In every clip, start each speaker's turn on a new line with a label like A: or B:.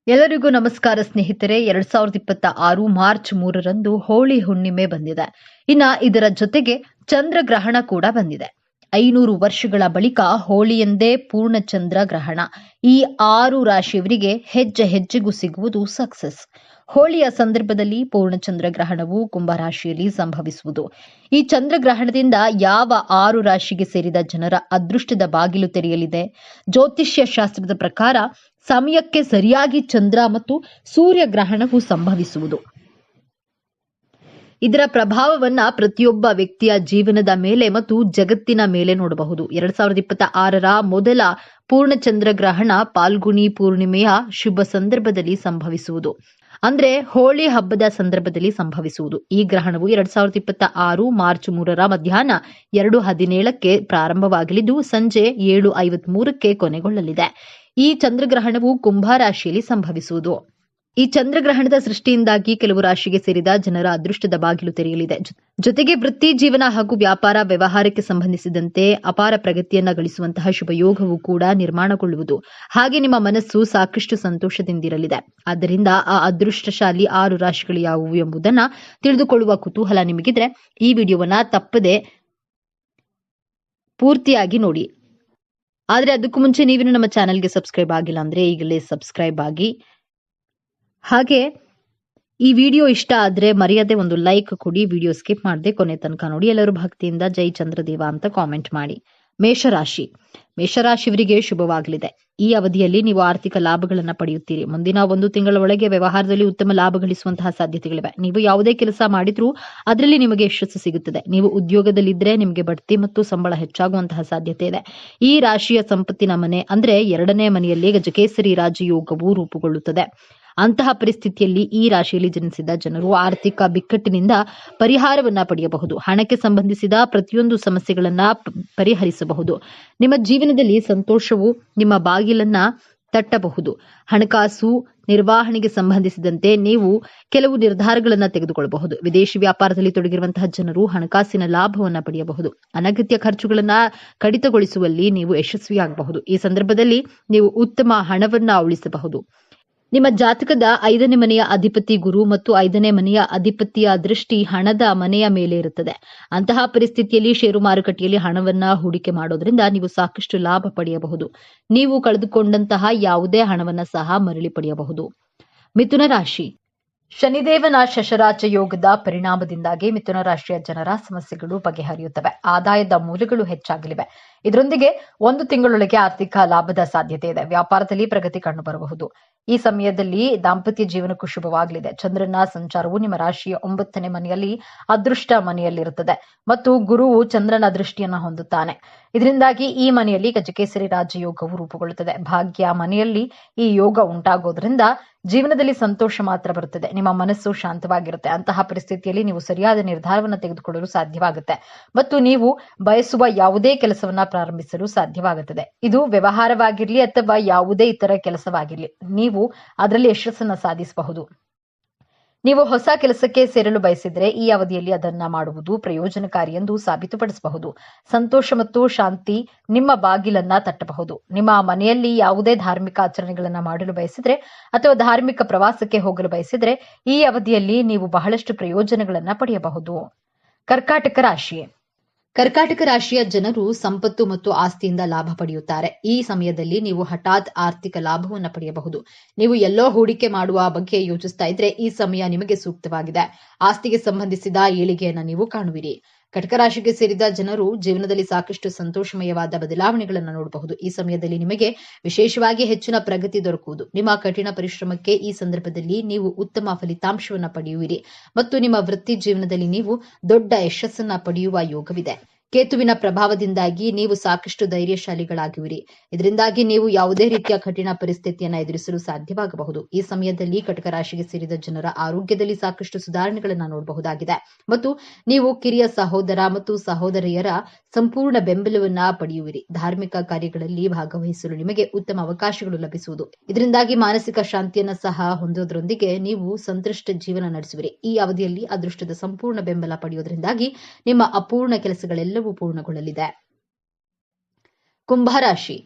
A: ಎಲ್ಲರಿಗೂ ನಮಸ್ಕಾರ ಸ್ನೇಹಿತರೆ. 2026 ಮಾರ್ಚ್ 3ರಂದು ಹೋಳಿ ಹುಣ್ಣಿಮೆ ಬಂದಿದೆ. ಇದರ ಜೊತೆಗೆ ಚಂದ್ರಗ್ರಹಣ ಕೂಡ ಬಂದಿದೆ. 500 ವರ್ಷಗಳ ಬಳಿಕ ಹೋಳಿಯಂದೇ ಪೂರ್ಣ ಚಂದ್ರ ಗ್ರಹಣ. ಈ 6 ರಾಶಿಯವರಿಗೆ ಹೆಜ್ಜೆ ಹೆಜ್ಜೆಗೂ ಸಿಗುವುದು ಸಕ್ಸಸ್. ಹೋಳಿಯ ಸಂದರ್ಭದಲ್ಲಿ ಪೂರ್ಣ ಚಂದ್ರಗ್ರಹಣವು ಕುಂಭರಾಶಿಯಲ್ಲಿ ಸಂಭವಿಸುವುದು. ಈ ಚಂದ್ರಗ್ರಹಣದಿಂದ ಯಾವ 6 ರಾಶಿಗೆ ಸೇರಿದ ಜನರ ಅದೃಷ್ಟದ ಬಾಗಿಲು ತೆರೆಯಲಿದೆ? ಜ್ಯೋತಿಷ್ಯ ಶಾಸ್ತ್ರದ ಪ್ರಕಾರ ಸಮಯಕ್ಕೆ ಸರಿಯಾಗಿ ಚಂದ್ರ ಮತ್ತು ಸೂರ್ಯ ಗ್ರಹಣವು ಸಂಭವಿಸುವುದು. ಇದರ ಪ್ರಭಾವವನ್ನ ಪ್ರತಿಯೊಬ್ಬ ವ್ಯಕ್ತಿಯ ಜೀವನದ ಮೇಲೆ ಮತ್ತು ಜಗತ್ತಿನ ಮೇಲೆ ನೋಡಬಹುದು. 2026ರ ಮೊದಲ ಪೂರ್ಣಚಂದ್ರ ಗ್ರಹಣ ಪಾಲ್ಗುಣಿ ಪೂರ್ಣಿಮೆಯ ಶುಭ ಸಂದರ್ಭದಲ್ಲಿ ಸಂಭವಿಸುವುದು. ಅಂದ್ರೆ ಹೋಳಿ ಹಬ್ಬದ ಸಂದರ್ಭದಲ್ಲಿ ಸಂಭವಿಸುವುದು. ಈ ಗ್ರಹಣವು 2026 ಮಾರ್ಚ್ 3ರ ಮಧ್ಯಾಹ್ನ 2:17ಕ್ಕೆ ಪ್ರಾರಂಭವಾಗಲಿದ್ದು ಸಂಜೆ 7:53ಕ್ಕೆ ಕೊನೆಗೊಳ್ಳಲಿದೆ. ಈ ಚಂದ್ರಗ್ರಹಣವು ಕುಂಭ ರಾಶಿಯಲ್ಲಿ ಸಂಭವಿಸುವುದು. ಈ ಚಂದ್ರಗ್ರಹಣದ ಸೃಷ್ಟಿಯಿಂದಾಗಿ ಕೆಲವು ರಾಶಿಗೆ ಸೇರಿದ ಜನರ ಅದೃಷ್ಟದ ಬಾಗಿಲು ತೆರೆಯಲಿದೆ. ಜೊತೆಗೆ ವೃತ್ತಿ ಜೀವನ ಹಾಗೂ ವ್ಯಾಪಾರ ವ್ಯವಹಾರಕ್ಕೆ ಸಂಬಂಧಿಸಿದಂತೆ ಅಪಾರ ಪ್ರಗತಿಯನ್ನ ಗಳಿಸುವಂತಹ ಶುಭಯೋಗವು ಕೂಡ ನಿರ್ಮಾಣಗೊಳ್ಳುವುದು. ಹಾಗೆ ನಿಮ್ಮ ಮನಸ್ಸು ಸಾಕಷ್ಟು ಸಂತೋಷದಿಂದಿರಲಿದೆ. ಆದ್ದರಿಂದ ಆ ಅದೃಷ್ಟಶಾಲಿ 6 ರಾಶಿಗಳು ಯಾವುವು ಎಂಬುದನ್ನ ತಿಳಿದುಕೊಳ್ಳುವ ಕುತೂಹಲ ನಿಮಗಿದ್ರೆ ಈ ವಿಡಿಯೋವನ್ನ ತಪ್ಪದೆ ಪೂರ್ತಿಯಾಗಿ ನೋಡಿ. ಆದ್ರೆ ಅದಕ್ಕೂ ಮುಂಚೆ ನೀವಿನ್ನು ನಮ್ಮ ಚಾನೆಲ್ಗೆ ಸಬ್ಸ್ಕ್ರೈಬ್ ಆಗಿಲ್ಲ ಅಂದ್ರೆ ಈಗಲೇ ಸಬ್ಸ್ಕ್ರೈಬ್ ಆಗಿ. ಹಾಗೆ ಈ ವಿಡಿಯೋ ಇಷ್ಟ ಆದ್ರೆ ಮರೆಯದೆ ಒಂದು ಲೈಕ್ ಕೊಡಿ. ವಿಡಿಯೋ ಸ್ಕಿಪ್ ಮಾಡದೆ ಕೊನೆ ತನಕ ನೋಡಿ. ಎಲ್ಲರೂ ಭಕ್ತಿಯಿಂದ ಜೈ ಚಂದ್ರದೇವ ಅಂತ ಕಾಮೆಂಟ್ ಮಾಡಿ. ಮೇಷರಾಶಿಯವರಿಗೆ ಶುಭವಾಗಲಿದೆ. ಈ ಅವಧಿಯಲ್ಲಿ ನೀವು ಆರ್ಥಿಕ ಲಾಭಗಳನ್ನ ಪಡೆಯುತ್ತೀರಿ. ಮುಂದಿನ 1 ತಿಂಗಳ ಒಳಗೆ ವ್ಯವಹಾರದಲ್ಲಿ ಉತ್ತಮ ಲಾಭ ಗಳಿಸುವಂತಹ ಸಾಧ್ಯತೆಗಳಿವೆ. ನೀವು ಯಾವುದೇ ಕೆಲಸ ಮಾಡಿದ್ರೂ ಅದರಲ್ಲಿ ನಿಮಗೆ ಯಶಸ್ಸು ಸಿಗುತ್ತದೆ. ನೀವು ಉದ್ಯೋಗದಲ್ಲಿದ್ದರೆ ನಿಮಗೆ ಬಡ್ತಿ ಮತ್ತು ಸಂಬಳ ಹೆಚ್ಚಾಗುವಂತಹ ಸಾಧ್ಯತೆ ಇದೆ. ಈ ರಾಶಿಯ ಸಂಪತ್ತಿನ ಮನೆ ಅಂದ್ರೆ 2ನೇ ಮನೆಯಲ್ಲಿ ಗಜಕೇಸರಿ ರಾಜಯೋಗವು ರೂಪುಗೊಳ್ಳುತ್ತದೆ. ಅಂತಹ ಪರಿಸ್ಥಿತಿಯಲ್ಲಿ ಈ ರಾಶಿಯಲ್ಲಿ ಜನಿಸಿದ ಜನರು ಆರ್ಥಿಕ ಬಿಕ್ಕಟ್ಟಿನಿಂದ ಪರಿಹಾರವನ್ನ ಪಡೆಯಬಹುದು. ಹಣಕ್ಕೆ ಸಂಬಂಧಿಸಿದ ಪ್ರತಿಯೊಂದು ಸಮಸ್ಯೆಗಳನ್ನ ಪರಿಹರಿಸಬಹುದು. ನಿಮ್ಮ ಜೀವನದಲ್ಲಿ ಸಂತೋಷವು ನಿಮ್ಮ ಬಾಗಿಲನ್ನ ತಟ್ಟಬಹುದು. ಹಣಕಾಸು ನಿರ್ವಹಣೆಗೆ ಸಂಬಂಧಿಸಿದಂತೆ ನೀವು ಕೆಲವು ನಿರ್ಧಾರಗಳನ್ನ ತೆಗೆದುಕೊಳ್ಳಬಹುದು. ವಿದೇಶಿ ವ್ಯಾಪಾರದಲ್ಲಿ ತೊಡಗಿರುವಂತಹ ಜನರು ಹಣಕಾಸಿನ ಲಾಭವನ್ನ ಪಡೆಯಬಹುದು. ಅನಗತ್ಯ ಖರ್ಚುಗಳನ್ನ ಕಡಿತಗೊಳಿಸುವಲ್ಲಿ ನೀವು ಯಶಸ್ವಿಯಾಗಬಹುದು. ಈ ಸಂದರ್ಭದಲ್ಲಿ ನೀವು ಉತ್ತಮ ಹಣವನ್ನ ಉಳಿಸಬಹುದು. ನಿಮ್ಮ ಜಾತಕದ 5ನೇ ಮನೆಯ ಅಧಿಪತಿ ಗುರು ಮತ್ತು 5ನೇ ಮನೆಯ ಅಧಿಪತಿಯ ದೃಷ್ಟಿ ಹಣದ ಮನೆಯ ಮೇಲೆ ಇರುತ್ತದೆ. ಅಂತಹ ಪರಿಸ್ಥಿತಿಯಲ್ಲಿ ಷೇರು ಮಾರುಕಟ್ಟೆಯಲ್ಲಿ ಹಣವನ್ನ ಹೂಡಿಕೆ ಮಾಡೋದ್ರಿಂದ ನೀವು ಸಾಕಷ್ಟು ಲಾಭ ಪಡೆಯಬಹುದು. ನೀವು ಕಳೆದುಕೊಂಡಂತಹ ಯಾವುದೇ ಹಣವನ್ನ ಸಹ ಮರಳಿ ಪಡೆಯಬಹುದು. ಮಿಥುನ ರಾಶಿ. ಶನಿದೇವನ ಶಶರಾಜ ಯೋಗದ ಪರಿಣಾಮದಿಂದಾಗಿ ಮಿಥುನ ರಾಶಿಯ ಜನರ ಸಮಸ್ಯೆಗಳು ಬಗೆಹರಿಯುತ್ತವೆ. ಆದಾಯದ ಮೂಲಗಳು ಹೆಚ್ಚಾಗಲಿವೆ. ಇದರೊಂದಿಗೆ 1 ತಿಂಗಳೊಳಗೆ ಆರ್ಥಿಕ ಲಾಭದ ಸಾಧ್ಯತೆ ಇದೆ. ವ್ಯಾಪಾರದಲ್ಲಿ ಪ್ರಗತಿ ಕಂಡುಬರಬಹುದು. ಈ ಸಮಯದಲ್ಲಿ ದಾಂಪತ್ಯ ಜೀವನಕ್ಕೂ ಶುಭವಾಗಲಿದೆ. ಚಂದ್ರನ ಸಂಚಾರವು ನಿಮ್ಮ ರಾಶಿಯ 9ನೇ ಮನೆಯಲ್ಲಿ ಅದೃಷ್ಟ ಮನೆಯಲ್ಲಿರುತ್ತದೆ ಮತ್ತು ಗುರುವು ಚಂದ್ರನ ದೃಷ್ಟಿಯನ್ನ ಹೊಂದುತ್ತಾನೆ. ಇದರಿಂದಾಗಿ ಈ ಮನೆಯಲ್ಲಿ ಗಜಕೇಸರಿ ರಾಜಯೋಗವು ರೂಪುಗೊಳ್ಳುತ್ತದೆ. ಭಾಗ್ಯ ಮನೆಯಲ್ಲಿ ಈ ಯೋಗ ಉಂಟಾಗೋದ್ರಿಂದ ಜೀವನದಲ್ಲಿ ಸಂತೋಷ ಮಾತ್ರ ಬರುತ್ತದೆ. ನಿಮ್ಮ ಮನಸ್ಸು ಶಾಂತವಾಗಿರುತ್ತೆ. ಅಂತಹ ಪರಿಸ್ಥಿತಿಯಲ್ಲಿ ನೀವು ಸರಿಯಾದ ನಿರ್ಧಾರವನ್ನು ತೆಗೆದುಕೊಳ್ಳಲು ಸಾಧ್ಯವಾಗುತ್ತೆ ಮತ್ತು ನೀವು ಬಯಸುವ ಯಾವುದೇ ಕೆಲಸವನ್ನ ಪ್ರಾರಂಭಿಸಲು ಸಾಧ್ಯವಾಗುತ್ತದೆ. ಇದು ವ್ಯವಹಾರವಾಗಿರ್ಲಿ ಅಥವಾ ಯಾವುದೇ ಇತರ ಕೆಲಸವಾಗಿರ್ಲಿ, ನೀವು ಅದರಲ್ಲಿ ಯಶಸ್ಸನ್ನ ಸಾಧಿಸಬಹುದು. ನೀವು ಹೊಸ ಕೆಲಸಕ್ಕೆ ಸೇರಲು ಬಯಸಿದ್ರೆ ಈ ಅವಧಿಯಲ್ಲಿ ಅದನ್ನ ಮಾಡುವುದು ಪ್ರಯೋಜನಕಾರಿ ಎಂದು ಸಾಬೀತುಪಡಿಸಬಹುದು. ಸಂತೋಷ ಮತ್ತು ಶಾಂತಿ ನಿಮ್ಮ ಬಾಗಿಲನ್ನ ತಟ್ಟಬಹುದು. ನಿಮ್ಮ ಮನೆಯಲ್ಲಿ ಯಾವುದೇ ಧಾರ್ಮಿಕ ಆಚರಣೆಗಳನ್ನ ಮಾಡಲು ಬಯಸಿದ್ರೆ ಅಥವಾ ಧಾರ್ಮಿಕ ಪ್ರವಾಸಕ್ಕೆ ಹೋಗಲು ಬಯಸಿದ್ರೆ ಈ ಅವಧಿಯಲ್ಲಿ ನೀವು ಬಹಳಷ್ಟು ಪ್ರಯೋಜನಗಳನ್ನ ಪಡೆಯಬಹುದು. ಕರ್ಕಾಟಕ ರಾಶಿಯ ಜನರು ಸಂಪತ್ತು ಮತ್ತು ಆಸ್ತಿಯಿಂದ ಲಾಭ ಪಡೆಯುತ್ತಾರೆ. ಈ ಸಮಯದಲ್ಲಿ ನೀವು ಹಠಾತ್ ಆರ್ಥಿಕ ಲಾಭವನ್ನು ಪಡೆಯಬಹುದು. ನೀವು ಎಲ್ಲೋ ಹೂಡಿಕೆ ಮಾಡುವ ಬಗ್ಗೆ ಯೋಚಿಸ್ತಾ ಇದ್ರೆ ಈ ಸಮಯ ನಿಮಗೆ ಸೂಕ್ತವಾಗಿದೆ. ಆಸ್ತಿಗೆ ಸಂಬಂಧಿಸಿದ ಏಳಿಗೆಯನ್ನು ನೀವು ಕಾಣುವಿರಿ. ಕಟಕ ರಾಶಿಗೆ ಸೇರಿದ ಜನರು ಜೀವನದಲ್ಲಿ ಸಾಕಷ್ಟು ಸಂತೋಷಮಯವಾದ ಬದಲಾವಣೆಗಳನ್ನು ನೋಡಬಹುದು. ಈ ಸಮಯದಲ್ಲಿ ನಿಮಗೆ ವಿಶೇಷವಾಗಿ ಹೆಚ್ಚಿನ ಪ್ರಗತಿ ದೊರಕುವುದು. ನಿಮ್ಮ ಕಠಿಣ ಪರಿಶ್ರಮಕ್ಕೆ ಈ ಸಂದರ್ಭದಲ್ಲಿ ನೀವು ಉತ್ತಮ ಫಲಿತಾಂಶವನ್ನು ಪಡೆಯುವಿರಿ ಮತ್ತು ನಿಮ್ಮ ವೃತ್ತಿ ಜೀವನದಲ್ಲಿ ನೀವು ದೊಡ್ಡ ಯಶಸ್ಸನ್ನ ಪಡೆಯುವ ಯೋಗವಿದೆ. ಕೇತುವಿನ ಪ್ರಭಾವದಿಂದಾಗಿ ನೀವು ಸಾಕಷ್ಟು ಧೈರ್ಯಶಾಲಿಗಳಾಗುವಿರಿ. ಇದರಿಂದಾಗಿ ನೀವು ಯಾವುದೇ ರೀತಿಯ ಕಠಿಣ ಪರಿಸ್ಥಿತಿಯನ್ನು ಎದುರಿಸಲು ಸಾಧ್ಯವಾಗಬಹುದು. ಈ ಸಮಯದಲ್ಲಿ ಕಟಕ ರಾಶಿಗೆ ಸೇರಿದ ಜನರ ಆರೋಗ್ಯದಲ್ಲಿ ಸಾಕಷ್ಟು ಸುಧಾರಣೆಗಳನ್ನು ನೋಡಬಹುದಾಗಿದೆ ಮತ್ತು ನೀವು ಕಿರಿಯ ಸಹೋದರ ಮತ್ತು ಸಹೋದರಿಯರ ಸಂಪೂರ್ಣ ಬೆಂಬಲವನ್ನ ಪಡೆಯುವಿರಿ. ಧಾರ್ಮಿಕ ಕಾರ್ಯಗಳಲ್ಲಿ ಭಾಗವಹಿಸಲು ನಿಮಗೆ ಉತ್ತಮ ಅವಕಾಶಗಳು ಲಭಿಸುವುದು. ಇದರಿಂದಾಗಿ ಮಾನಸಿಕ ಶಾಂತಿಯನ್ನ ಸಹ ಹೊಂದೋದ್ರೊಂದಿಗೆ ನೀವು ಸಂತೃಷ್ಟ ಜೀವನ ನಡೆಸುವಿರಿ. ಈ ಅವಧಿಯಲ್ಲಿ ಅದೃಷ್ಟದ ಸಂಪೂರ್ಣ ಬೆಂಬಲ ಪಡೆಯುವುದರಿಂದಾಗಿ ನಿಮ್ಮ ಅಪೂರ್ಣ ಕೆಲಸಗಳೆಲ್ಲವೂ ಪೂರ್ಣಗೊಳ್ಳಲಿದೆ. ಕುಂಭರಾಶಿ.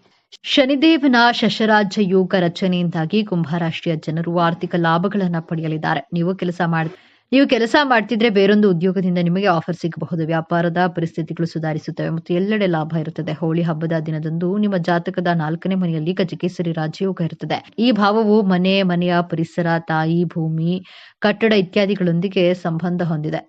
A: ಶನಿದೇವನ ಶಶರಾಜ್ಯ ಯೋಗ ರಚನೆಯಿಂದಾಗಿ ಕುಂಭರಾಶಿಯ ಜನರು ಆರ್ಥಿಕ ಲಾಭಗಳನ್ನು ಪಡೆಯಲಿದ್ದಾರೆ. ನೀವು ಕೆಲಸ ಮಾಡ್ತಿದ್ರೆ ಬೇರೊಂದು ಉದ್ಯೋಗದಿಂದ ನಿಮಗೆ ಆಫರ್ ಸಿಗಬಹುದು. ವ್ಯಾಪಾರದ ಪರಿಸ್ಥಿತಿಗಳು ಸುಧಾರಿಸುತ್ತವೆ ಮತ್ತು ಎಲ್ಲೆಡೆ ಲಾಭ ಇರುತ್ತದೆ. ಹೋಳಿ ಹಬ್ಬದ ದಿನದಂದು ನಿಮ್ಮ ಜಾತಕದ 4ನೇ ಮನೆಯಲ್ಲಿ ಗಜಕೇಸರಿ ರಾಜಯೋಗ ಇರುತ್ತದೆ. ಈ ಭಾವವು ಮನೆಯ ಪರಿಸರ, ತಾಯಿ, ಭೂಮಿ, ಕಟ್ಟಡ ಇತ್ಯಾದಿಗಳೊಂದಿಗೆ ಸಂಬಂಧ ಹೊಂದಿದೆ.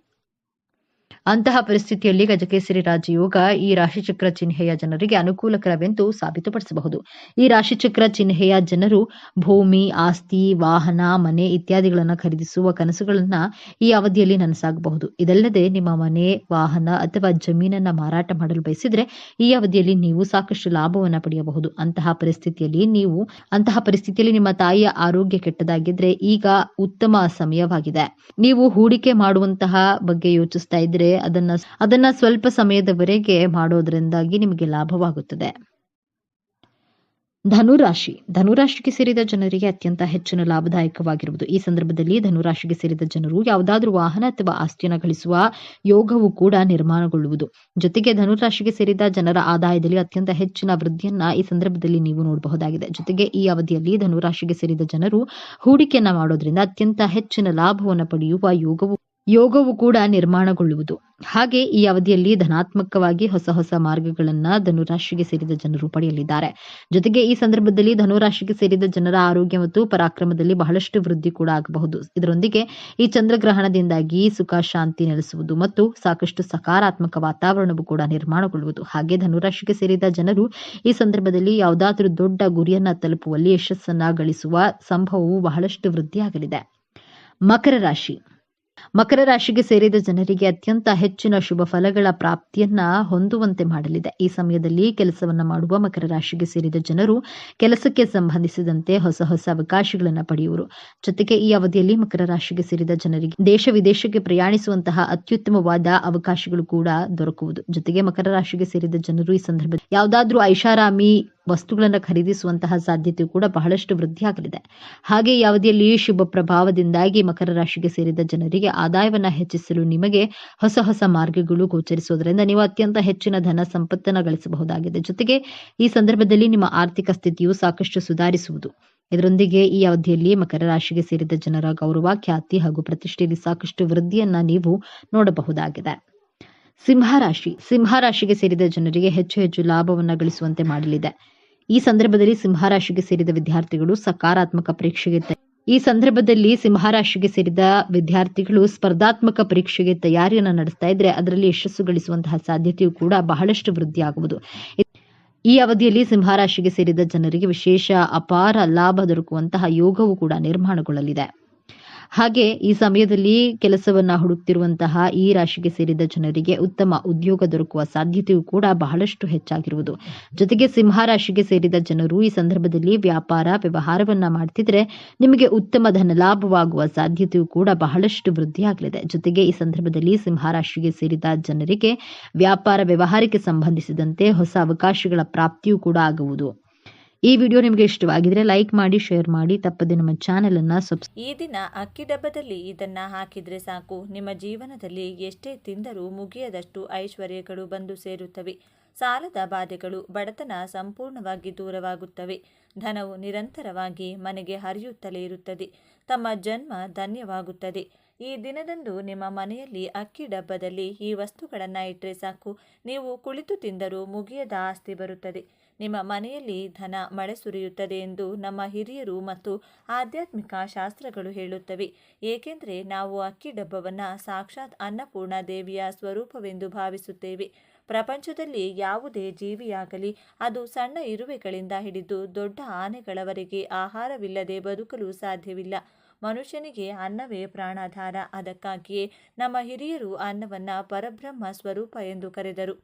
A: ಅಂತಹ ಪರಿಸ್ಥಿತಿಯಲ್ಲಿ ಗಜಕೇಸರಿ ರಾಜಯೋಗ ಈ ರಾಶಿಚಕ್ರ ಚಿಹ್ನೆಯ ಜನರಿಗೆ ಅನುಕೂಲಕರವೆಂದು ಸಾಬೀತುಪಡಿಸಬಹುದು. ಈ ರಾಶಿಚಕ್ರ ಚಿಹ್ನೆಯ ಜನರು ಭೂಮಿ, ಆಸ್ತಿ, ವಾಹನ, ಮನೆ ಇತ್ಯಾದಿಗಳನ್ನು ಖರೀದಿಸುವ ಕನಸುಗಳನ್ನ ಈ ಅವಧಿಯಲ್ಲಿ ನನಸಾಗಬಹುದು. ಇದಲ್ಲದೆ ನಿಮ್ಮ ಮನೆ, ವಾಹನ ಅಥವಾ ಜಮೀನನ್ನ ಮಾರಾಟ ಮಾಡಲು ಬಯಸಿದ್ರೆ ಈ ಅವಧಿಯಲ್ಲಿ ನೀವು ಸಾಕಷ್ಟು ಲಾಭವನ್ನ ಪಡೆಯಬಹುದು. ಅಂತಹ ಪರಿಸ್ಥಿತಿಯಲ್ಲಿ ನಿಮ್ಮ ತಾಯಿಯ ಆರೋಗ್ಯ ಕೆಟ್ಟದಾಗಿದ್ರೆ ಈಗ ಉತ್ತಮ ಸಮಯವಾಗಿದೆ. ನೀವು ಹೂಡಿಕೆ ಮಾಡುವಂತಹ ಬಗ್ಗೆ ಯೋಚಿಸ್ತಾ ಇದ್ರೆ ಅದನ್ನ ಸ್ವಲ್ಪ ಸಮಯದವರೆಗೆ ಮಾಡೋದ್ರಿಂದಾಗಿ ನಿಮಗೆ ಲಾಭವಾಗುತ್ತದೆ. ಧನುರಾಶಿಗೆ ಸೇರಿದ ಜನರಿಗೆ ಅತ್ಯಂತ ಹೆಚ್ಚಿನ ಲಾಭದಾಯಕವಾಗಿರುವುದು. ಈ ಸಂದರ್ಭದಲ್ಲಿ ಧನುರಾಶಿಗೆ ಸೇರಿದ ಜನರು ಯಾವುದಾದ್ರೂ ವಾಹನ ಅಥವಾ ಆಸ್ತಿಯನ್ನು ಗಳಿಸುವ ಯೋಗವು ಕೂಡ ನಿರ್ಮಾಣಗೊಳ್ಳುವುದು. ಜೊತೆಗೆ ಧನುರಾಶಿಗೆ ಸೇರಿದ ಜನರ ಆದಾಯದಲ್ಲಿ ಅತ್ಯಂತ ಹೆಚ್ಚಿನ ವೃದ್ಧಿಯನ್ನ ಈ ಸಂದರ್ಭದಲ್ಲಿ ನೀವು ನೋಡಬಹುದಾಗಿದೆ. ಜೊತೆಗೆ ಈ ಅವಧಿಯಲ್ಲಿ ಧನುರಾಶಿಗೆ ಸೇರಿದ ಜನರು ಹೂಡಿಕೆಯನ್ನ ಮಾಡೋದ್ರಿಂದ ಅತ್ಯಂತ ಹೆಚ್ಚಿನ ಲಾಭವನ್ನು ಪಡೆಯುವ ಯೋಗವು ಕೂಡ ನಿರ್ಮಾಣಗೊಳ್ಳುವುದು. ಹಾಗೆ ಈ ಅವಧಿಯಲ್ಲಿ ಧನಾತ್ಮಕವಾಗಿ ಹೊಸ ಮಾರ್ಗಗಳನ್ನ ಧನುರಾಶಿಗೆ ಸೇರಿದ ಜನರು ಪಡೆಯಲಿದ್ದಾರೆ. ಜೊತೆಗೆ ಈ ಸಂದರ್ಭದಲ್ಲಿ ಧನುರಾಶಿಗೆ ಸೇರಿದ ಜನರ ಆರೋಗ್ಯ ಮತ್ತು ಪರಾಕ್ರಮದಲ್ಲಿ ಬಹಳಷ್ಟು ವೃದ್ಧಿ ಕೂಡ ಆಗಬಹುದು. ಇದರೊಂದಿಗೆ ಈ ಚಂದ್ರಗ್ರಹಣದಿಂದಾಗಿ ಸುಖ, ಶಾಂತಿ ನೆಲೆಸುವುದು ಮತ್ತು ಸಾಕಷ್ಟು ಸಕಾರಾತ್ಮಕ ವಾತಾವರಣವು ಕೂಡ ನಿರ್ಮಾಣಗೊಳ್ಳುವುದು. ಹಾಗೆ ಧನುರಾಶಿಗೆ ಸೇರಿದ ಜನರು ಈ ಸಂದರ್ಭದಲ್ಲಿ ಯಾವುದಾದ್ರೂ ದೊಡ್ಡ ಗುರಿಯನ್ನ ತಲುಪುವಲ್ಲಿ ಯಶಸ್ಸನ್ನ ಗಳಿಸುವ ಸಂಭವವು ಬಹಳಷ್ಟು ವೃದ್ಧಿಯಾಗಲಿದೆ. ಮಕರ ರಾಶಿಗೆ ಸೇರಿದ ಜನರಿಗೆ ಅತ್ಯಂತ ಹೆಚ್ಚಿನ ಶುಭ ಫಲಗಳ ಪ್ರಾಪ್ತಿಯನ್ನ ಹೊಂದುವಂತೆ ಮಾಡಲಿದೆ. ಈ ಸಮಯದಲ್ಲಿ ಕೆಲಸವನ್ನ ಮಾಡುವ ಮಕರ ರಾಶಿಗೆ ಸೇರಿದ ಜನರು ಕೆಲಸಕ್ಕೆ ಸಂಬಂಧಿಸಿದಂತೆ ಹೊಸ ಅವಕಾಶಗಳನ್ನು ಪಡೆಯುವರು. ಜೊತೆಗೆ ಈ ಅವಧಿಯಲ್ಲಿ ಮಕರ ರಾಶಿಗೆ ಸೇರಿದ ಜನರಿಗೆ ದೇಶ ವಿದೇಶಕ್ಕೆ ಪ್ರಯಾಣಿಸುವಂತಹ ಅತ್ಯುತ್ತಮವಾದ ಅವಕಾಶಗಳು ಕೂಡ ದೊರಕುವುದು. ಜೊತೆಗೆ ಮಕರ ರಾಶಿಗೆ ಸೇರಿದ ಜನರು ಈ ಸಂದರ್ಭದಲ್ಲಿ ಯಾವುದಾದ್ರೂ ಐಷಾರಾಮಿ ವಸ್ತುಗಳನ್ನು ಖರೀದಿಸುವಂತಹ ಸಾಧ್ಯತೆ ಕೂಡ ಬಹಳಷ್ಟು ವೃದ್ಧಿಯಾಗಲಿದೆ. ಹಾಗೆ ಈ ಅವಧಿಯಲ್ಲಿ ಶುಭ ಪ್ರಭಾವದಿಂದಾಗಿ ಮಕರ ರಾಶಿಗೆ ಸೇರಿದ ಜನರಿಗೆ ಆದಾಯವನ್ನ ಹೆಚ್ಚಿಸಲು ನಿಮಗೆ ಹೊಸ ಮಾರ್ಗಗಳು ಗೋಚರಿಸುವುದರಿಂದ ನೀವು ಅತ್ಯಂತ ಹೆಚ್ಚಿನ ಧನ ಸಂಪತ್ತನ್ನು ಗಳಿಸಬಹುದಾಗಿದೆ. ಜೊತೆಗೆ ಈ ಸಂದರ್ಭದಲ್ಲಿ ನಿಮ್ಮ ಆರ್ಥಿಕ ಸ್ಥಿತಿಯು ಸಾಕಷ್ಟು ಸುಧಾರಿಸುವುದು. ಇದರೊಂದಿಗೆ ಈ ಅವಧಿಯಲ್ಲಿ ಮಕರ ರಾಶಿಗೆ ಸೇರಿದ ಜನರ ಗೌರವ, ಖ್ಯಾತಿ ಹಾಗೂ ಪ್ರತಿಷ್ಠೆಯಲ್ಲಿ ಸಾಕಷ್ಟು ವೃದ್ಧಿಯನ್ನ ನೀವು ನೋಡಬಹುದಾಗಿದೆ. ಸಿಂಹರಾಶಿಗೆ ಸೇರಿದ ಜನರಿಗೆ ಹೆಚ್ಚು ಲಾಭವನ್ನ ಗಳಿಸುವಂತೆ ಮಾಡಲಿದೆ. ಈ ಸಂದರ್ಭದಲ್ಲಿ ಸಿಂಹರಾಶಿಗೆ ಸೇರಿದ ವಿದ್ಯಾರ್ಥಿಗಳು ಸ್ಪರ್ಧಾತ್ಮಕ ಪರೀಕ್ಷೆಗೆ ತಯಾರಿಯನ್ನು ನಡೆಸ್ತಾ ಇದ್ರೆ ಅದರಲ್ಲಿ ಯಶಸ್ಸು ಗಳಿಸುವಂತಹ ಸಾಧ್ಯತೆಯು ಕೂಡ ಬಹಳಷ್ಟು ವೃದ್ಧಿಯಾಗುವುದು. ಈ ಅವಧಿಯಲ್ಲಿ ಸಿಂಹರಾಶಿಗೆ ಸೇರಿದ ಜನರಿಗೆ ವಿಶೇಷ ಅಪಾರ ಲಾಭ ದೊರಕುವಂತಹ ಯೋಗವು ಕೂಡ ನಿರ್ಮಾಣಗೊಳ್ಳಲಿದೆ. ಹಾಗೆ ಈ ಸಮಯದಲ್ಲಿ ಕೆಲಸವನ್ನ ಹುಡುಕ್ತಿರುವಂತಹ ಈ ರಾಶಿಗೆ ಸೇರಿದ ಜನರಿಗೆ ಉತ್ತಮ ಉದ್ಯೋಗ ದೊರಕುವ ಸಾಧ್ಯತೆಯು ಕೂಡ ಬಹಳಷ್ಟು ಹೆಚ್ಚಾಗಿರುವುದು. ಜೊತೆಗೆ ಸಿಂಹರಾಶಿಗೆ ಸೇರಿದ ಜನರು ಈ ಸಂದರ್ಭದಲ್ಲಿ ವ್ಯವಹಾರವನ್ನ ಮಾಡ್ತಿದ್ರೆ ನಿಮಗೆ ಉತ್ತಮ ಧನ ಲಾಭವಾಗುವ ಸಾಧ್ಯತೆಯು ಕೂಡ ಬಹಳಷ್ಟು ವೃದ್ಧಿಯಾಗಲಿದೆ. ಜೊತೆಗೆ ಈ ಸಂದರ್ಭದಲ್ಲಿ ಸಿಂಹರಾಶಿಗೆ ಸೇರಿದ ಜನರಿಗೆ ವ್ಯವಹಾರಕ್ಕೆ ಸಂಬಂಧಿಸಿದಂತೆ ಹೊಸ ಅವಕಾಶಗಳ ಪ್ರಾಪ್ತಿಯೂ ಕೂಡ ಆಗುವುದು. ಈ ವಿಡಿಯೋ ನಿಮಗೆ ಇಷ್ಟವಾಗಿದ್ರೆ ಲೈಕ್ ಮಾಡಿ, ಶೇರ್ ಮಾಡಿ, ತಪ್ಪದೆ ನಮ್ಮ ಚಾನೆಲ್ ಅನ್ನ
B: ಈ ದಿನ ಅಕ್ಕಿ ಡಬ್ಬದಲ್ಲಿ ಇದನ್ನ ಹಾಕಿದ್ರೆ ಸಾಕು, ನಿಮ್ಮ ಜೀವನದಲ್ಲಿ ಎಷ್ಟೇ ತಿಂದರೂ ಮುಗಿಯದಷ್ಟು ಐಶ್ವರ್ಯಗಳು ಬಂದು ಸೇರುತ್ತವೆ. ಸಾಲದ ಬಾಧೆಗಳು, ಬಡತನ ಸಂಪೂರ್ಣವಾಗಿ ದೂರವಾಗುತ್ತವೆ. ಧನವು ನಿರಂತರವಾಗಿ ಮನೆಗೆ ಹರಿಯುತ್ತಲೇ ಇರುತ್ತದೆ. ತಮ್ಮ ಜನ್ಮ ಧನ್ಯವಾಗುತ್ತದೆ. ಈ ದಿನದಂದು ನಿಮ್ಮ ಮನೆಯಲ್ಲಿ ಅಕ್ಕಿ ಡಬ್ಬದಲ್ಲಿ ಈ ವಸ್ತುಗಳನ್ನು ಇಟ್ಟರೆ ಸಾಕು, ನೀವು ಕುಳಿತು ತಿಂದರೂ ಮುಗಿಯದ ಆಸ್ತಿ ಬರುತ್ತದೆ. ನಿಮ್ಮ ಮನೆಯಲ್ಲಿ ಧನ ಮಳೆ ಸುರಿಯುತ್ತದೆ ಎಂದು ನಮ್ಮ ಹಿರಿಯರು ಮತ್ತು ಆಧ್ಯಾತ್ಮಿಕ ಶಾಸ್ತ್ರಗಳು ಹೇಳುತ್ತವೆ. ಏಕೆಂದರೆ ನಾವು ಅಕ್ಕಿ ಡಬ್ಬವನ್ನು ಸಾಕ್ಷಾತ್ ಅನ್ನಪೂರ್ಣ ದೇವಿಯ ಸ್ವರೂಪವೆಂದು ಭಾವಿಸುತ್ತೇವೆ. ಪ್ರಪಂಚದಲ್ಲಿ ಯಾವುದೇ ಜೀವಿಯಾಗಲಿ, ಅದು ಸಣ್ಣ ಇರುವೆಗಳಿಂದ ಹಿಡಿದು ದೊಡ್ಡ ಆನೆಗಳವರೆಗೆ ಆಹಾರವಿಲ್ಲದೆ ಬದುಕಲು ಸಾಧ್ಯವಿಲ್ಲ. ಮನುಷ್ಯನಿಗೆ ಅನ್ನವೇ ಪ್ರಾಣಾಧಾರ. ಅದಕ್ಕಾಗಿಯೇ ನಮ್ಮ ಹಿರಿಯರು ಅನ್ನವನ್ನು ಪರಬ್ರಹ್ಮ ಸ್ವರೂಪ ಎಂದು ಕರೆದರು.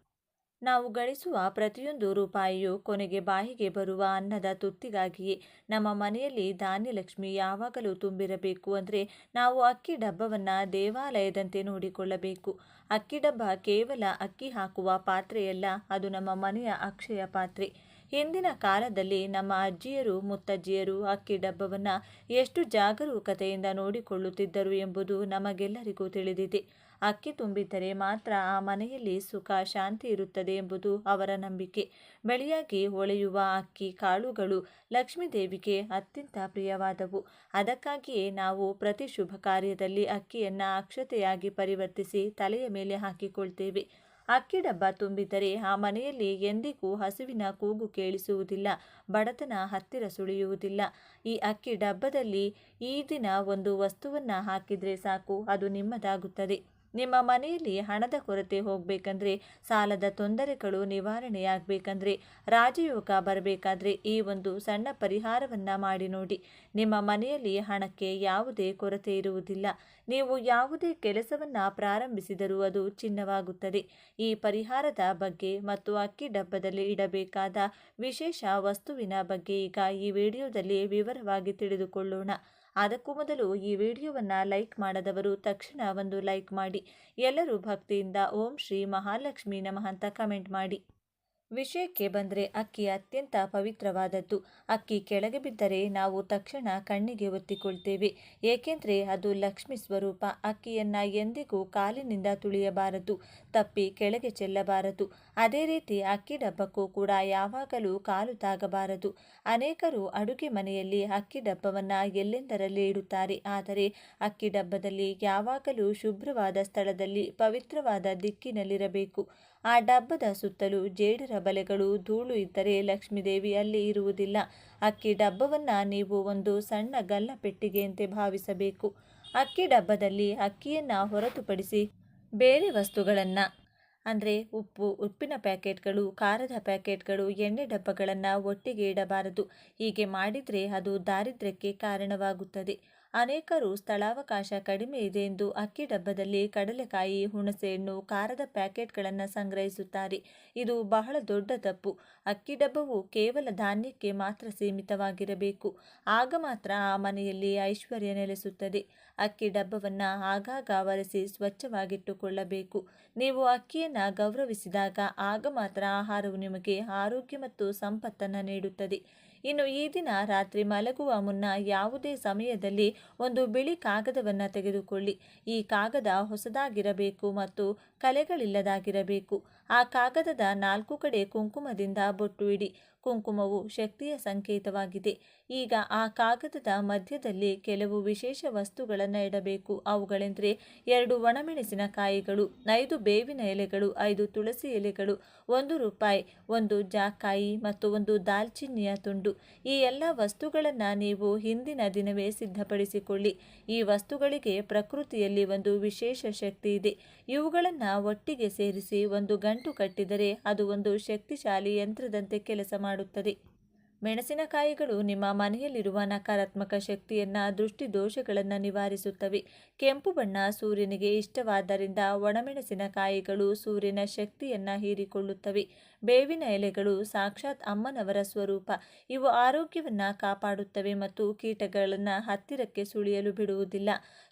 B: ನಾವು ಗಳಿಸುವ ಪ್ರತಿಯೊಂದು ರೂಪಾಯಿಯು ಕೊನೆಗೆ ಬಾಯಿಗೆ ಬರುವ ಅನ್ನದ ತುತ್ತಿಗಾಗಿಯೇ. ನಮ್ಮ ಮನೆಯಲ್ಲಿ ಧಾನ್ಯಲಕ್ಷ್ಮಿ ಯಾವಾಗಲೂ ತುಂಬಿರಬೇಕು ಅಂದರೆ ನಾವು ಅಕ್ಕಿ ಡಬ್ಬವನ್ನು ದೇವಾಲಯದಂತೆ ನೋಡಿಕೊಳ್ಳಬೇಕು. ಅಕ್ಕಿ ಡಬ್ಬ ಕೇವಲ ಅಕ್ಕಿ ಹಾಕುವ ಪಾತ್ರೆಯಲ್ಲ, ಅದು ನಮ್ಮ ಮನೆಯ ಅಕ್ಷಯ ಪಾತ್ರೆ. ಹಿಂದಿನ ಕಾಲದಲ್ಲಿ ನಮ್ಮ ಅಜ್ಜಿಯರು ಮುತ್ತಜ್ಜಿಯರು ಅಕ್ಕಿ ಡಬ್ಬವನ್ನು ಎಷ್ಟು ಜಾಗರೂಕತೆಯಿಂದ ನೋಡಿಕೊಳ್ಳುತ್ತಿದ್ದರು ಎಂಬುದು ನಮಗೆಲ್ಲರಿಗೂ ತಿಳಿದಿದೆ. ಅಕ್ಕಿ ತುಂಬಿದ್ದರೆ ಮಾತ್ರ ಆ ಮನೆಯಲ್ಲಿ ಸುಖ ಶಾಂತಿ ಇರುತ್ತದೆ ಎಂಬುದು ಅವರ ನಂಬಿಕೆ. ಬೆಳೆಯಾಗಿ ಹೊಳೆಯುವ ಅಕ್ಕಿ ಕಾಳುಗಳು ಲಕ್ಷ್ಮೀದೇವಿಗೆ ಅತ್ಯಂತ ಪ್ರಿಯವಾದವು. ಅದಕ್ಕಾಗಿಯೇ ನಾವು ಪ್ರತಿ ಶುಭ ಕಾರ್ಯದಲ್ಲಿ ಅಕ್ಕಿಯನ್ನು ಅಕ್ಷತೆಯಾಗಿ ಪರಿವರ್ತಿಸಿ ತಲೆಯ ಮೇಲೆ ಹಾಕಿಕೊಳ್ತೇವೆ. ಅಕ್ಕಿ ಡಬ್ಬ ತುಂಬಿದ್ದರೆ ಆ ಮನೆಯಲ್ಲಿ ಎಂದಿಗೂ ಹಸುವಿನ ಕೂಗು ಕೇಳಿಸುವುದಿಲ್ಲ, ಬಡತನ ಹತ್ತಿರ ಸುಳಿಯುವುದಿಲ್ಲ. ಈ ಅಕ್ಕಿ ಡಬ್ಬದಲ್ಲಿ ಈ ದಿನ ಒಂದು ವಸ್ತುವನ್ನು ಹಾಕಿದರೆ ಸಾಕು, ಅದು ನಿಮ್ಮದಾಗುತ್ತದೆ. ನಿಮ್ಮ ಮನೆಯಲ್ಲಿ ಹಣದ ಕೊರತೆ ಹೋಗಬೇಕಂದ್ರೆ, ಸಾಲದ ತೊಂದರೆಗಳು ನಿವಾರಣೆಯಾಗಬೇಕಂದ್ರೆ, ರಾಜಯೋಗ ಬರಬೇಕಾದ್ರೆ ಈ ಒಂದು ಸಣ್ಣ ಪರಿಹಾರವನ್ನು ಮಾಡಿ ನೋಡಿ. ನಿಮ್ಮ ಮನೆಯಲ್ಲಿ ಹಣಕ್ಕೆ ಯಾವುದೇ ಕೊರತೆ ಇರುವುದಿಲ್ಲ. ನೀವು ಯಾವುದೇ ಕೆಲಸವನ್ನು ಪ್ರಾರಂಭಿಸಿದರೂ ಅದು ಚಿನ್ನವಾಗುತ್ತದೆ. ಈ ಪರಿಹಾರದ ಬಗ್ಗೆ ಮತ್ತು ಅಕ್ಕಿ ಡಬ್ಬದಲ್ಲಿ ಇಡಬೇಕಾದ ವಿಶೇಷ ವಸ್ತುವಿನ ಬಗ್ಗೆ ಈಗ ಈ ವಿಡಿಯೋದಲ್ಲಿ ವಿವರವಾಗಿ ತಿಳಿದುಕೊಳ್ಳೋಣ. ಅದಕ್ಕೂ ಮೊದಲು ಈ ವಿಡಿಯೋವನ್ನು ಲೈಕ್ ಮಾಡದವರು ತಕ್ಷಣ ಒಂದು ಲೈಕ್ ಮಾಡಿ. ಎಲ್ಲರೂ ಭಕ್ತಿಯಿಂದ ಓಂ ಶ್ರೀ ಮಹಾಲಕ್ಷ್ಮಿ ನಮಃ ಅಂತ ಕಮೆಂಟ್ ಮಾಡಿ. ವಿಷಯಕ್ಕೆ ಬಂದರೆ ಅಕ್ಕಿ ಅತ್ಯಂತ ಪವಿತ್ರವಾದದ್ದು. ಅಕ್ಕಿ ಕೆಳಗೆ ಬಿದ್ದರೆ ನಾವು ತಕ್ಷಣ ಕಣ್ಣಿಗೆ ಒತ್ತಿಕೊಳ್ತೇವೆ, ಏಕೆಂದರೆ ಅದು ಲಕ್ಷ್ಮಿ ಸ್ವರೂಪ. ಅಕ್ಕಿಯನ್ನು ಎಂದಿಗೂ ಕಾಲಿನಿಂದ ತುಳಿಯಬಾರದು, ತಪ್ಪಿ ಕೆಳಗೆ ಚೆಲ್ಲಬಾರದು. ಅದೇ ರೀತಿ ಅಕ್ಕಿ ಡಬ್ಬಕ್ಕೂ ಕೂಡ ಯಾವಾಗಲೂ ಕಾಲು ತಾಗಬಾರದು. ಅನೇಕರು ಅಡುಗೆ ಮನೆಯಲ್ಲಿ ಅಕ್ಕಿ ಡಬ್ಬವನ್ನು ಎಲ್ಲೆಂದರಲ್ಲಿ ಇಡುತ್ತಾರೆ. ಆದರೆ ಅಕ್ಕಿ ಡಬ್ಬದಲ್ಲಿ ಯಾವಾಗಲೂ ಶುಭ್ರವಾದ ಸ್ಥಳದಲ್ಲಿ ಪವಿತ್ರವಾದ ದಿಕ್ಕಿನಲ್ಲಿರಬೇಕು. ಆ ಡಬ್ಬದ ಸುತ್ತಲೂ ಜೇಡರ ಬಲೆಗಳು ಧೂಳು ಇದ್ದರೆ ಲಕ್ಷ್ಮೀದೇವಿ ಅಲ್ಲಿ ಇರುವುದಿಲ್ಲ. ಅಕ್ಕಿ ಡಬ್ಬವನ್ನು ನೀವು ಒಂದು ಸಣ್ಣ ಗಲ್ಲ ಪೆಟ್ಟಿಗೆಯಂತೆ ಭಾವಿಸಬೇಕು. ಅಕ್ಕಿ ಡಬ್ಬದಲ್ಲಿ ಅಕ್ಕಿಯನ್ನು ಹೊರತುಪಡಿಸಿ ಬೇರೆ ವಸ್ತುಗಳನ್ನು ಅಂದರೆ ಉಪ್ಪು, ಉಪ್ಪಿನ ಪ್ಯಾಕೆಟ್ಗಳು, ಖಾರದ ಪ್ಯಾಕೆಟ್ಗಳು, ಎಣ್ಣೆ ಡಬ್ಬಗಳನ್ನು ಒಟ್ಟಿಗೆ ಇಡಬಾರದು. ಹೀಗೆ ಮಾಡಿದರೆ ಅದು ದಾರಿದ್ರ್ಯಕ್ಕೆ ಕಾರಣವಾಗುತ್ತದೆ. ಅನೇಕರು ಸ್ಥಳಾವಕಾಶ ಕಡಿಮೆ ಇದೆ ಎಂದು ಅಕ್ಕಿ ಡಬ್ಬದಲ್ಲಿ ಕಡಲೆಕಾಯಿ, ಹುಣಸೆಹಣ್ಣು, ಖಾರದ ಪ್ಯಾಕೆಟ್ಗಳನ್ನು ಸಂಗ್ರಹಿಸುತ್ತಾರೆ. ಇದು ಬಹಳ ದೊಡ್ಡ ತಪ್ಪು. ಅಕ್ಕಿ ಡಬ್ಬವು ಕೇವಲ ಧಾನ್ಯಕ್ಕೆ ಮಾತ್ರ ಸೀಮಿತವಾಗಿರಬೇಕು. ಆಗ ಮಾತ್ರ ಆ ಮನೆಯಲ್ಲಿ ಐಶ್ವರ್ಯ ನೆಲೆಸುತ್ತದೆ. ಅಕ್ಕಿ ಡಬ್ಬವನ್ನು ಆಗಾಗ ಒರೆಸಿ ಸ್ವಚ್ಛವಾಗಿಟ್ಟುಕೊಳ್ಳಬೇಕು. ನೀವು ಅಕ್ಕಿಯನ್ನು ಗೌರವಿಸಿದಾಗ ಆಗ ಮಾತ್ರ ಆಹಾರವು ನಿಮಗೆ ಆರೋಗ್ಯ ಮತ್ತು ಸಂಪತ್ತನ್ನು ನೀಡುತ್ತದೆ. ಇನ್ನು ಈ ದಿನ ರಾತ್ರಿ ಮಲಗುವ ಮುನ್ನ ಯಾವುದೇ ಸಮಯದಲ್ಲಿ ಒಂದು ಬಿಳಿ ಕಾಗದವನ್ನು ತೆಗೆದುಕೊಳ್ಳಿ. ಈ ಕಾಗದ ಹೊಸದಾಗಿರಬೇಕು ಮತ್ತು ಕಲೆಗಳಿಲ್ಲದಾಗಿರಬೇಕು. ಆ ಕಾಗದದ 4 ಕಡೆ ಕುಂಕುಮದಿಂದ ಬೊಟ್ಟು ಇಡಿ. ಕುಂಕುಮವು ಶಕ್ತಿಯ ಸಂಕೇತವಾಗಿದೆ. ಈಗ ಆ ಕಾಗದದ ಮಧ್ಯದಲ್ಲಿ ಕೆಲವು ವಿಶೇಷ ವಸ್ತುಗಳನ್ನು ಇಡಬೇಕು. ಅವುಗಳೆಂದರೆ 2 ಒಣಮೆಣಸಿನಕಾಯಿಗಳು, 5 ಬೇವಿನ ಎಲೆಗಳು, 5 ತುಳಸಿ ಎಲೆಗಳು, 1 ರೂಪಾಯಿ, 1 ಜಾಕಾಯಿ ಮತ್ತು 1 ದಾಲ್ಚಿನ್ನಿಯ ತುಂಡು. ಈ ಎಲ್ಲ ವಸ್ತುಗಳನ್ನು ನೀವು ಹಿಂದಿನ ದಿನವೇ ಸಿದ್ಧಪಡಿಸಿಕೊಳ್ಳಿ. ಈ ವಸ್ತುಗಳಿಗೆ ಪ್ರಕೃತಿಯಲ್ಲಿ ಒಂದು ವಿಶೇಷ ಶಕ್ತಿ ಇದೆ. ಇವುಗಳನ್ನು ಒಟ್ಟಿಗೆ ಸೇರಿಸಿ ಒಂದು ಗಂಟು ಕಟ್ಟಿದರೆ ಅದು ಒಂದು ಶಕ್ತಿಶಾಲಿ ಯಂತ್ರದಂತೆ ಕೆಲಸ ಮಾಡುತ್ತದೆ. ಮೆಣಸಿನಕಾಯಿಗಳು ನಿಮ್ಮ ಮನೆಯಲ್ಲಿರುವ ನಕಾರಾತ್ಮಕ ಶಕ್ತಿಯನ್ನು, ದೃಷ್ಟಿ ದೋಷಗಳನ್ನು ನಿವಾರಿಸುತ್ತವೆ. ಕೆಂಪು ಬಣ್ಣ ಸೂರ್ಯನಿಗೆ ಇಷ್ಟವಾದ್ದರಿಂದ ಒಣಮೆಣಸಿನಕಾಯಿಗಳು ಸೂರ್ಯನ ಶಕ್ತಿಯನ್ನು ಹೀರಿಕೊಳ್ಳುತ್ತವೆ. ಬೇವಿನ ಎಲೆಗಳು ಸಾಕ್ಷಾತ್ ಅಮ್ಮನವರ ಸ್ವರೂಪ. ಇವು ಆರೋಗ್ಯವನ್ನು ಕಾಪಾಡುತ್ತವೆ ಮತ್ತು ಕೀಟಗಳನ್ನು ಹತ್ತಿರಕ್ಕೆ ಸುಳಿಯಲು ಬಿಡುವುದಿಲ್ಲ.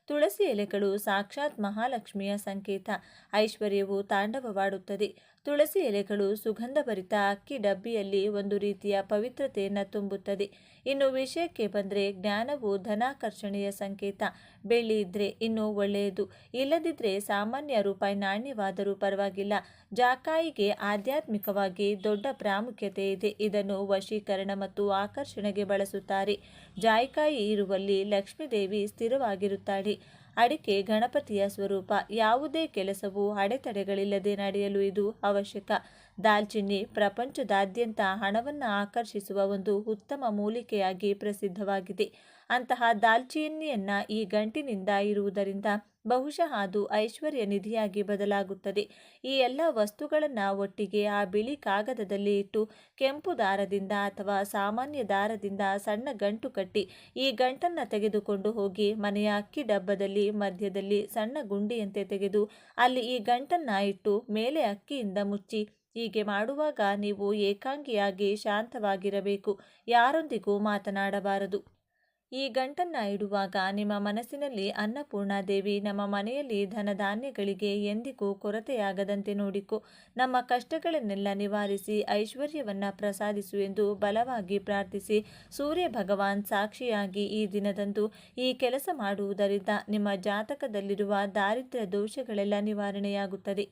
B: ತುಳಸಿ ಎಲೆಗಳು ಸಾಕ್ಷಾತ್ ಮಹಾಲಕ್ಷ್ಮಿಯ ಸಂಕೇತ. ಐಶ್ವರ್ಯವು ತಾಂಡವವಾಡುತ್ತದೆ. ತುಳಸಿ ಎಲೆಗಳು ಸುಗಂಧಭರಿತ ಅಕ್ಕಿ ಡಬ್ಬಿಯಲ್ಲಿ ಒಂದು ರೀತಿಯ ಪವಿತ್ರತೆಯನ್ನು ತುಂಬುತ್ತದೆ. ಇನ್ನು ವಿಷಯಕ್ಕೆ ಬಂದರೆ ಜ್ಞಾನವು ಧನಾಕರ್ಷಣೆಯ ಸಂಕೇತ. ಬೆಳ್ಳಿ ಇದ್ದರೆ ಇನ್ನೂ ಒಳ್ಳೆಯದು, ಇಲ್ಲದಿದ್ದರೆ ಸಾಮಾನ್ಯ ರೂಪಾಯಿ ನಾಣ್ಯವಾದರೂ ಪರವಾಗಿಲ್ಲ. ಜಾಕಾಯಿಗೆ ಆಧ್ಯಾತ್ಮಿಕವಾಗಿ ದೊಡ್ಡ ಪ್ರಾಮುಖ್ಯತೆ ಇದೆ. ಇದನ್ನು ವಶೀಕರಣ ಮತ್ತು ಆಕರ್ಷಣೆಗೆ ಬಳಸುತ್ತಾರೆ. ಜಾಯಿಕಾಯಿ ಇರುವಲ್ಲಿ ಲಕ್ಷ್ಮೀದೇವಿ ಸ್ಥಿರವಾಗಿರುತ್ತಾಳೆ. ಅಡಿಕೆ ಗಣಪತಿಯ ಸ್ವರೂಪ. ಯಾವುದೇ ಕೆಲಸವು ಅಡೆತಡೆಗಳಿಲ್ಲದೆ ನಡೆಯಲು ಇದು ಅವಶ್ಯಕ. ದಾಲ್ಚಿನ್ನಿ ಪ್ರಪಂಚದಾದ್ಯಂತ ಹಣವನ್ನು ಆಕರ್ಷಿಸುವ ಒಂದು ಉತ್ತಮ ಮೂಲಿಕೆಯಾಗಿ ಪ್ರಸಿದ್ಧವಾಗಿದೆ. ಅಂತಹ ದಾಲ್ಚಿನ್ನಿಯನ್ನು ಈ ಗಂಟಿನಿಂದ ಇರುವುದರಿಂದ ಬಹುಶಃ ಅದು ಐಶ್ವರ್ಯ ನಿಧಿಯಾಗಿ ಬದಲಾಗುತ್ತದೆ. ಈ ಎಲ್ಲ ವಸ್ತುಗಳನ್ನು ಒಟ್ಟಿಗೆ ಆ ಬಿಳಿ ಕಾಗದದಲ್ಲಿ ಇಟ್ಟು ಕೆಂಪು ದಾರದಿಂದ ಅಥವಾ ಸಾಮಾನ್ಯ ದಾರದಿಂದ ಸಣ್ಣ ಗಂಟು ಕಟ್ಟಿ ಈ ಗಂಟನ್ನು ತೆಗೆದುಕೊಂಡು ಹೋಗಿ ಮನೆಯ ಅಕ್ಕಿ ಡಬ್ಬದಲ್ಲಿ ಮಧ್ಯದಲ್ಲಿ ಸಣ್ಣ ಗುಂಡಿಯಂತೆ ತೆಗೆದು ಅಲ್ಲಿ ಈ ಗಂಟನ್ನು ಇಟ್ಟು ಮೇಲೆ ಅಕ್ಕಿಯಿಂದ ಮುಚ್ಚಿ. ಹೀಗೆ ಮಾಡುವಾಗ ನೀವು ಏಕಾಂಗಿಯಾಗಿ ಶಾಂತವಾಗಿರಬೇಕು, ಯಾರೊಂದಿಗೂ ಮಾತನಾಡಬಾರದು. ಈ ಗಂಟನ್ನ ಇಡುವಾಗ ನಿಮ್ಮ ಮನಸ್ಸಿನಲ್ಲಿ ಅನ್ನಪೂರ್ಣ ದೇವಿ ನಮ್ಮ ಮನೆಯಲ್ಲಿ ಧನಧಾನ್ಯಗಳಿಗೆ ಎಂದಿಗೂ ಕೊರತೆಯಾಗದಂತೆ ನೋಡಿಕೊ, ನಮ್ಮ ಕಷ್ಟಗಳನ್ನೆಲ್ಲ ನಿವಾರಿಸಿ ಐಶ್ವರ್ಯವನ್ನ ಪ್ರಸಾದಿಸು ಎಂದು ಬಲವಾಗಿ ಪ್ರಾರ್ಥಿಸಿ ಸೂರ್ಯ ಭಗವಾನ್ ಸಾಕ್ಷಿಯಾಗಿ ಈ ದಿನದಂದು ಈ ಕೆಲಸ ಮಾಡುವುದರಿಂದ ನಿಮ್ಮ ಜಾತಕದಲ್ಲಿರುವ ದಾರಿದ್ರ್ಯ ದೋಷಗಳೆಲ್ಲ ನಿವಾರಣೆಯಾಗುತ್ತದೆ.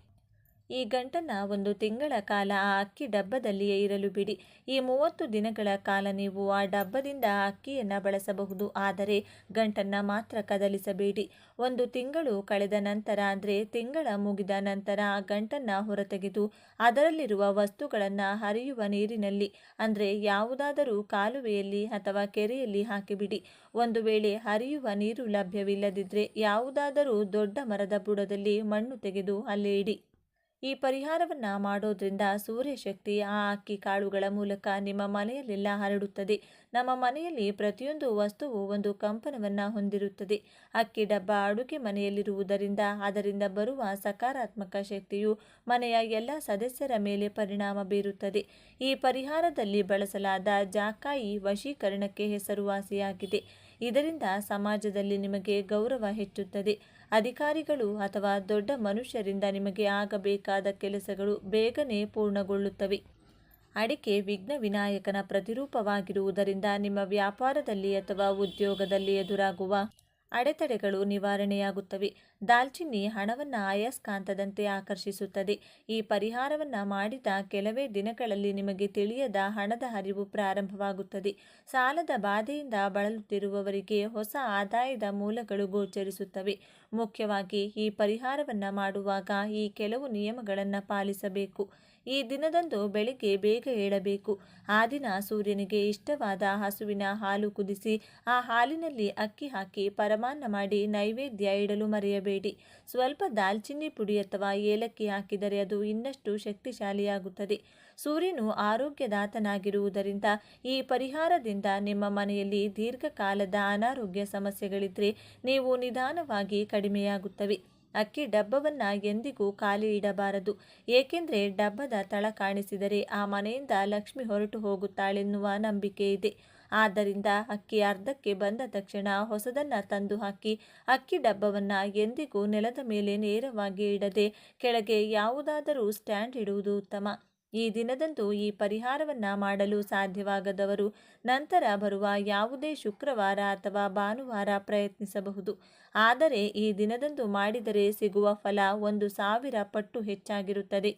B: ಈ ಗಂಟನ್ನು 1 ತಿಂಗಳ ಕಾಲ ಆ ಅಕ್ಕಿ ಡಬ್ಬದಲ್ಲಿಯೇ ಇರಲು ಬಿಡಿ. ಈ 30 ದಿನಗಳ ಕಾಲ ನೀವು ಆ ಡಬ್ಬದಿಂದ ಅಕ್ಕಿಯನ್ನು ಬಳಸಬಹುದು, ಆದರೆ ಗಂಟನ್ನು ಮಾತ್ರ ಕದಲಿಸಬೇಡಿ. 1 ತಿಂಗಳು ಕಳೆದ ನಂತರ ಅಂದರೆ ತಿಂಗಳ ಮುಗಿದ ನಂತರ ಆ ಗಂಟನ್ನು ಹೊರತೆಗೆದು ಅದರಲ್ಲಿರುವ ವಸ್ತುಗಳನ್ನು ಹರಿಯುವ ನೀರಿನಲ್ಲಿ ಅಂದರೆ ಯಾವುದಾದರೂ ಕಾಲುವೆಯಲ್ಲಿ ಅಥವಾ ಕೆರೆಯಲ್ಲಿ ಹಾಕಿಬಿಡಿ. ಒಂದು ವೇಳೆ ಹರಿಯುವ ನೀರು ಲಭ್ಯವಿಲ್ಲದಿದ್ದರೆ ಯಾವುದಾದರೂ ದೊಡ್ಡ ಮರದ ಬುಡದಲ್ಲಿ ಮಣ್ಣು ತೆಗೆದು ಅಲ್ಲೇ ಇಡಿ. ಈ ಪರಿಹಾರವನ್ನು ಮಾಡೋದ್ರಿಂದ ಸೂರ್ಯಶಕ್ತಿ ಆ ಅಕ್ಕಿ ಕಾಳುಗಳ ಮೂಲಕ ನಿಮ್ಮ ಮನೆಯಲ್ಲೆಲ್ಲ ಹರಡುತ್ತದೆ. ನಮ್ಮ ಮನೆಯಲ್ಲಿ ಪ್ರತಿಯೊಂದು ವಸ್ತುವು ಒಂದು ಕಂಪನವನ್ನು ಹೊಂದಿರುತ್ತದೆ. ಅಕ್ಕಿ ಡಬ್ಬ ಅಡುಗೆ ಮನೆಯಲ್ಲಿರುವುದರಿಂದ ಅದರಿಂದ ಬರುವ ಸಕಾರಾತ್ಮಕ ಶಕ್ತಿಯು ಮನೆಯ ಎಲ್ಲ ಸದಸ್ಯರ ಮೇಲೆ ಪರಿಣಾಮ ಬೀರುತ್ತದೆ. ಈ ಪರಿಹಾರದಲ್ಲಿ ಬಳಸಲಾದ ಜಾಕಾಯಿ ವಶೀಕರಣಕ್ಕೆ ಹೆಸರುವಾಸಿಯಾಗಿದೆ. ಇದರಿಂದ ಸಮಾಜದಲ್ಲಿ ನಿಮಗೆ ಗೌರವ ಹೆಚ್ಚುತ್ತದೆ. ಅಧಿಕಾರಿಗಳು ಅಥವಾ ದೊಡ್ಡ ಮನುಷ್ಯರಿಂದ ನಿಮಗೆ ಆಗಬೇಕಾದ ಕೆಲಸಗಳು ಬೇಗನೆ ಪೂರ್ಣಗೊಳ್ಳುತ್ತವೆ. ಅಡಿಕೆ ವಿಘ್ನ ವಿನಾಯಕನ ಪ್ರತಿರೂಪವಾಗಿರುವುದರಿಂದ ನಿಮ್ಮ ವ್ಯಾಪಾರದಲ್ಲಿ ಅಥವಾ ಉದ್ಯೋಗದಲ್ಲಿ ಎದುರಾಗುವ ಅಡೆತಡೆಗಳು ನಿವಾರಣೆಯಾಗುತ್ತವೆ. ದಾಲ್ಚಿನ್ನಿ ಹಣವನ್ನು ಅಯಸ್ಕಾಂತದಂತೆ ಆಕರ್ಷಿಸುತ್ತದೆ. ಈ ಪರಿಹಾರವನ್ನು ಮಾಡಿದ ಕೆಲವೇ ದಿನಗಳಲ್ಲಿ ನಿಮಗೆ ತಿಳಿಯದ ಹಣದ ಹರಿವು ಪ್ರಾರಂಭವಾಗುತ್ತದೆ. ಸಾಲದ ಬಾಧೆಯಿಂದ ಬಳಲುತ್ತಿರುವವರಿಗೆ ಹೊಸ ಆದಾಯದ ಮೂಲಗಳು ಗೋಚರಿಸುತ್ತವೆ. ಮುಖ್ಯವಾಗಿ ಈ ಪರಿಹಾರವನ್ನು ಮಾಡುವಾಗ ಈ ಕೆಲವು ನಿಯಮಗಳನ್ನು ಪಾಲಿಸಬೇಕು. ಈ ದಿನದಂದು ಬೆಳಿಗ್ಗೆ ಬೇಗ ಏಳಬೇಕು. ಆ ದಿನ ಸೂರ್ಯನಿಗೆ ಇಷ್ಟವಾದ ಹಸುವಿನ ಹಾಲು ಕುದಿಸಿ ಆ ಹಾಲಿನಲ್ಲಿ ಅಕ್ಕಿ ಹಾಕಿ ಪರಮಾನ್ನ ಮಾಡಿ ನೈವೇದ್ಯ ಇಡಲು ಮರೆಯಬೇಡಿ. ಸ್ವಲ್ಪ ದಾಲ್ಚಿನ್ನಿ ಪುಡಿ ಅಥವಾ ಏಲಕ್ಕಿ ಹಾಕಿದರೆ ಅದು ಇನ್ನಷ್ಟು ಶಕ್ತಿಶಾಲಿಯಾಗುತ್ತದೆ. ಸೂರ್ಯನು ಆರೋಗ್ಯದಾತನಾಗಿರುವುದರಿಂದ ಈ ಪರಿಹಾರದಿಂದ ನಿಮ್ಮ ಮನೆಯಲ್ಲಿ ದೀರ್ಘಕಾಲದ ಅನಾರೋಗ್ಯ ಸಮಸ್ಯೆಗಳಿದ್ದರೆ ನೀವು ನಿಧಾನವಾಗಿ ಕಡಿಮೆಯಾಗುತ್ತವೆ. ಅಕ್ಕಿ ಡಬ್ಬವನ್ನು ಎಂದಿಗೂ ಖಾಲಿ ಇಡಬಾರದು, ಏಕೆಂದರೆ ಡಬ್ಬದ ತಳ ಕಾಣಿಸಿದರೆ ಆ ಮನೆಯಿಂದ ಲಕ್ಷ್ಮಿ ಹೊರಟು ಹೋಗುತ್ತಾಳೆನ್ನುವ ನಂಬಿಕೆ ಇದೆ. ಆದ್ದರಿಂದ ಅಕ್ಕಿ ಅರ್ಧಕ್ಕೆ ಬಂದ ತಕ್ಷಣ ಹೊಸದನ್ನು ತಂದು ಹಾಕಿ. ಅಕ್ಕಿ ಡಬ್ಬವನ್ನು ಎಂದಿಗೂ ನೆಲದ ಮೇಲೆ ನೇರವಾಗಿ ಇಡದೆ ಕೆಳಗೆ ಯಾವುದಾದರೂ ಸ್ಟ್ಯಾಂಡ್ ಇಡುವುದು ಉತ್ತಮ. ಈ ದಿನದಂದು ಈ ಪರಿಹಾರವನ್ನು ಮಾಡಲು ಸಾಧ್ಯವಾಗದವರು ನಂತರ ಬರುವ ಯಾವುದೇ ಶುಕ್ರವಾರ ಅಥವಾ ಭಾನುವಾರ ಪ್ರಯತ್ನಿಸಬಹುದು. ಆದರೆ ಈ ದಿನದಂದು ಮಾಡಿದರೆ ಸಿಗುವ ಫಲ 1000 ಪಟ್ಟು ಹೆಚ್ಚಾಗಿರುತ್ತದೆ.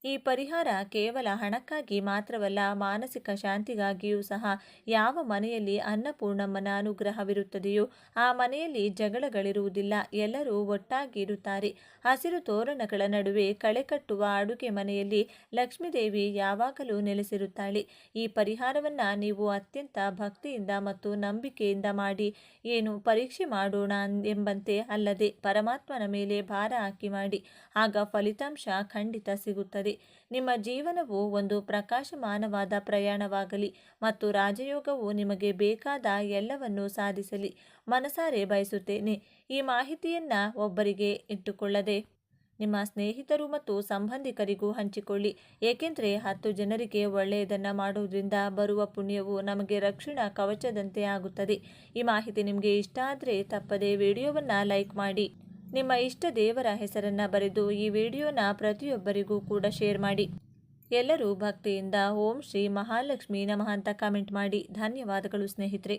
B: ಈ ಪರಿಹಾರ ಕೇವಲ ಹಣಕ್ಕಾಗಿ ಮಾತ್ರವಲ್ಲ, ಮಾನಸಿಕ ಶಾಂತಿಗಾಗಿಯೂ ಸಹ. ಯಾವ ಮನೆಯಲ್ಲಿ ಅನ್ನಪೂರ್ಣಮ್ಮನ ಅನುಗ್ರಹವಿರುತ್ತದೆಯೋ ಆ ಮನೆಯಲ್ಲಿ ಜಗಳಗಳಿರುವುದಿಲ್ಲ, ಎಲ್ಲರೂ ಒಟ್ಟಾಗಿ ಇರುತ್ತಾರೆ. ಹಸಿರು ತೋರಣಗಳ ನಡುವೆ ಕಳೆ ಕಟ್ಟುವ ಅಡುಗೆ ಮನೆಯಲ್ಲಿ ಲಕ್ಷ್ಮೀದೇವಿ ಯಾವಾಗಲೂ ನೆಲೆಸಿರುತ್ತಾಳೆ. ಈ ಪರಿಹಾರವನ್ನು ನೀವು ಅತ್ಯಂತ ಭಕ್ತಿಯಿಂದ ಮತ್ತು ನಂಬಿಕೆಯಿಂದ ಮಾಡಿ. ಏನು ಪರೀಕ್ಷೆ ಮಾಡೋಣ ಎಂಬಂತೆ ಅಲ್ಲದೆ ಪರಮಾತ್ಮನ ಮೇಲೆ ಭಾರ ಹಾಕಿ ಮಾಡಿ. ಆಗ ಫಲಿತಾಂಶ ಖಂಡಿತ ಸಿಗುತ್ತದೆ. ನಿಮ್ಮ ಜೀವನವು ಒಂದು ಪ್ರಕಾಶಮಾನವಾದ ಪ್ರಯಾಣವಾಗಲಿ ಮತ್ತು ರಾಜಯೋಗವು ನಿಮಗೆ ಬೇಕಾದ ಎಲ್ಲವನ್ನೂ ಸಾಧಿಸಲಿ ಮನಸಾರೆ ಬಯಸುತ್ತೇನೆ. ಈ ಮಾಹಿತಿಯನ್ನು ಒಬ್ಬರಿಗೆ ಇಟ್ಟುಕೊಳ್ಳದೆ ನಿಮ್ಮ ಸ್ನೇಹಿತರು ಮತ್ತು ಸಂಬಂಧಿಕರಿಗೂ ಹಂಚಿಕೊಳ್ಳಿ, ಏಕೆಂದರೆ 10 ಜನರಿಗೆ ಒಳ್ಳೆಯದನ್ನು ಮಾಡೋದ್ರಿಂದ ಬರುವ ಪುಣ್ಯವು ನಮಗೆ ರಕ್ಷಣಾ ಕವಚದಂತೆ ಆಗುತ್ತದೆ. ಈ ಮಾಹಿತಿ ನಿಮಗೆ ಇಷ್ಟ ಆದರೆ ತಪ್ಪದೆ ವಿಡಿಯೋವನ್ನು ಲೈಕ್ ಮಾಡಿ. ನಿಮ್ಮ ಇಷ್ಟ ದೇವರ ಹೆಸರನ್ನು ಬರೆದು ಈ ವಿಡಿಯೋನ ಪ್ರತಿಯೊಬ್ಬರಿಗೂ ಕೂಡ ಶೇರ್ ಮಾಡಿ. ಎಲ್ಲರೂ ಭಕ್ತಿಯಿಂದ ಓಂ ಶ್ರೀ ಮಹಾಲಕ್ಷ್ಮೀ ನಮಃ ಅಂತ ಕಮೆಂಟ್ ಮಾಡಿ. ಧನ್ಯವಾದಗಳು ಸ್ನೇಹಿತರೆ.